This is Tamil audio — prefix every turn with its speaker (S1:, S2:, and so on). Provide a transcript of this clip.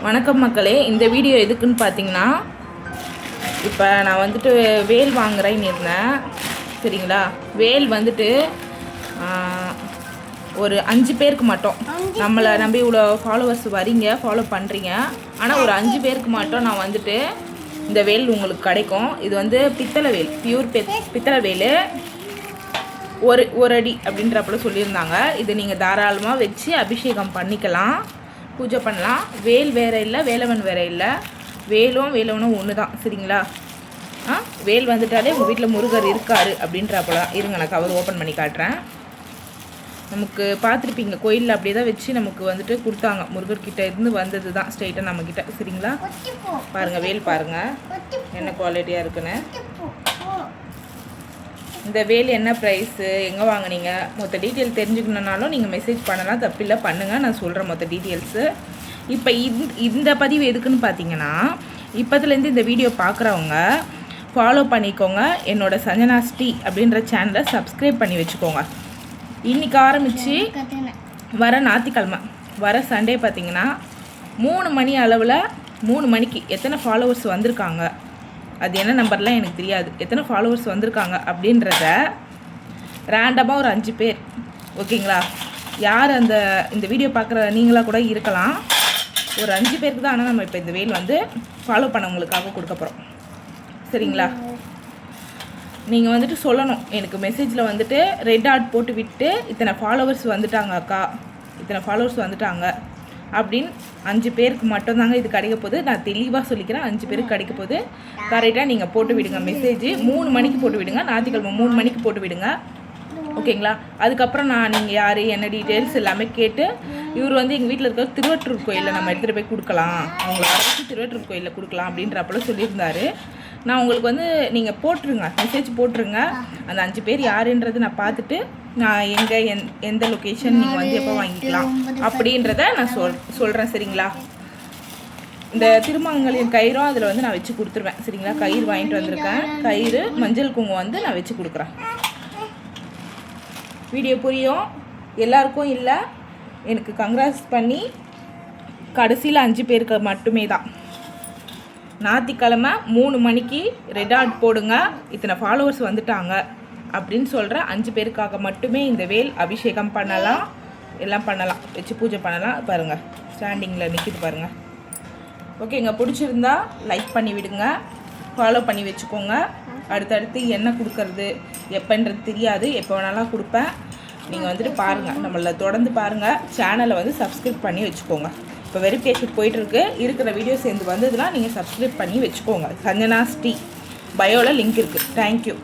S1: வணக்கம் மக்களே. இந்த வீடியோ எதுக்குன்னு பார்த்தீங்கன்னா, இப்போ நான் வந்துட்டு வேல் வாங்குறேன்னு இருந்தேன். சரிங்களா? வேல் வந்துட்டு ஒரு 5 பேருக்கு மட்டும், நம்மளை நம்பி இவ்வளோ ஃபாலோவர்ஸ் வரீங்க, ஃபாலோ பண்ணுறீங்க. ஆனால் ஒரு 5 பேருக்கு மட்டும் நான் வந்துட்டு இந்த வேல் உங்களுக்கு கிடைக்கும். இது வந்து பித்தளை வேல், பியூர் பித்தளை வேல். ஒரு அடி அப்படின்றப்பல சொல்லியிருந்தாங்க. இது நீங்கள் தாராளமாக வச்சு அபிஷேகம் பண்ணிக்கலாம், பூஜை பண்ணலாம். வேல் வேறு இல்லை, வேலவன் வேறு இல்லை. வேலவனும் ஒன்று தான். சரிங்களா? வேல் வந்துட்டாலே உங்கள் வீட்டில் முருகர் இருக்கார் அப்படின்றப்பலாம். இருங்க, நான் கவர் ஓப்பன் பண்ணி காட்டுறேன். நமக்கு பார்த்துருப்பீங்க, கோயிலில் அப்படியே தான் வச்சு நமக்கு வந்துட்டு கொடுத்தாங்க. முருகர்கிட்ட இருந்து வந்தது தான் ஸ்ட்ரெயிட்டாக நம்மக்கிட்ட. சரிங்களா? பாருங்கள், வேல் பாருங்கள் என்ன குவாலிட்டியாக இருக்குன்னு. இந்த வேல் என்ன ப்ரைஸு, எங்கே வாங்கினீங்க, மொத்த டீட்டெயில் தெரிஞ்சுக்கணுன்னாலும் நீங்கள் மெசேஜ் பண்ணலாம், தப்பில்லை, பண்ணுங்கள். நான் சொல்கிறேன் மொத்த டீட்டெயில்ஸு. இப்போ இந்த பதிவு எதுக்குன்னு பார்த்தீங்கன்னா, இப்போதுலேருந்து இந்த வீடியோ பார்க்குறவங்க ஃபாலோ பண்ணிக்கோங்க. என்னோடய சஞ்சனா ஸ்ரீ அப்படின்ற சேனலை சப்ஸ்கிரைப் பண்ணி வச்சுக்கோங்க. இன்றைக்கி ஆரம்பித்து வர ஞாயிற்றுக்கிழமை, வர சண்டே பார்த்திங்கன்னா 3 மணி அளவில் 3 மணிக்கு எத்தனை ஃபாலோவர்ஸ் வந்திருக்காங்க, அது என்ன நம்பர்லாம் எனக்கு தெரியாது, எத்தனை ஃபாலோவர்ஸ் வந்திருக்காங்க அப்படின்றத ரேண்டமாக ஒரு 5 பேர், ஓகேங்களா? யார் இந்த வீடியோ பார்க்குற நீங்களாக கூட இருக்கலாம். ஒரு 5 பேருக்கு தான். ஆனால் நம்ம இப்போ இந்த வேல் வந்து ஃபாலோ பண்ணவங்களுக்காக கொடுக்க போகிறோம். சரிங்களா? நீங்கள் வந்துட்டு சொல்லணும், எனக்கு மெசேஜில் வந்துட்டு ரெட் ஆர்ட் போட்டு விட்டு இத்தனை ஃபாலோவர்ஸ் வந்துட்டாங்க அக்கா, இத்தனை ஃபாலோவர்ஸ் வந்துட்டாங்க அப்படின்னு 5 பேருக்கு மட்டும்தாங்க இது கிடைக்க போகுது. நான் தெளிவாக சொல்லிக்கிறேன், 5 பேருக்கு கிடைக்க போகுது. கரெக்டாக நீங்கள் போட்டு விடுங்க மெசேஜ். 3 மணிக்கு போட்டு விடுங்க, ஞாயிற்றுக்கிழமை 3 மணிக்கு போட்டு விடுங்க, ஓகேங்களா? அதுக்கப்புறம் நான் நீங்கள் யார் என்ன டீட்டெயில்ஸ் எல்லாமே கேட்டு, இவர் வந்து எங்கள் வீட்டில் இருக்கிற திருவற்றூர் கோயிலில் நம்ம எடுத்துகிட்டு போய் கொடுக்கலாம், அவங்கள வர வச்சு திருவற்றூர் கோயிலில் கொடுக்கலாம் அப்படின்றப்பல சொல்லியிருந்தாரு. நான் உங்களுக்கு வந்து நீங்கள் போட்டுருங்க, மெசேஜ் போட்டுருங்க. அந்த 5 பேர் யாருன்றது நான் பார்த்துட்டு, நான் எந்த லொக்கேஷன் நீங்கள் வந்து எப்போ வாங்கிக்கலாம் அப்படின்றத நான் சொல்கிறேன். சரிங்களா? இந்த திருமங்கலின் கயிறும் அதில் வந்து நான் வச்சு கொடுத்துருவேன். சரிங்களா? கயிறு வாங்கிட்டு வந்திருக்கேன். கயிறு, மஞ்சள் குங்குமம் வந்து நான் வச்சு கொடுக்குறேன். வீடியோ புரியும் எல்லாருக்கும் இல்லை. எனக்கு கங்க்ராட்ஸ் பண்ணி கடைசியில் 5 பேருக்கு மட்டுமே தான். ஞாயிற்றுக்கிழமை 3 மணிக்கு ரெட் ஆர்ட் போடுங்க, இத்தனை ஃபாலோவர்ஸ் வந்துட்டாங்க அப்படின்னு சொல்கிற 5 பேருக்காக மட்டுமே இந்த வேல் அபிஷேகம் பண்ணலாம், எல்லாம் பண்ணலாம், வச்சு பூஜை பண்ணலாம். பாருங்கள், ஸ்டாண்டிங்கில் நிற்கிது பாருங்கள். ஓகேங்க, பிடிச்சிருந்தா லைக் பண்ணி விடுங்க, ஃபாலோ பண்ணி வச்சுக்கோங்க. அடுத்தடுத்து என்ன கொடுக்கறது எப்போன்றது தெரியாது, எப்போ வேணாலும் கொடுப்பேன். நீங்கள் வந்துட்டு பாருங்கள், நம்மளை தொடர்ந்து பாருங்கள். சேனலை வந்து சப்ஸ்கிரைப் பண்ணி வச்சுக்கோங்க. இப்போ வெரிஃபிகேஷன் போயிட்டுருக்கு, இருக்கிற வீடியோ சேர்ந்து வந்ததுன்னா நீங்கள் சப்ஸ்கிரைப் பண்ணி வச்சுக்கோங்க. சஞ்சனா ஸ்ரீ பயோவில் லிங்க் இருக்குது. தேங்க்யூ.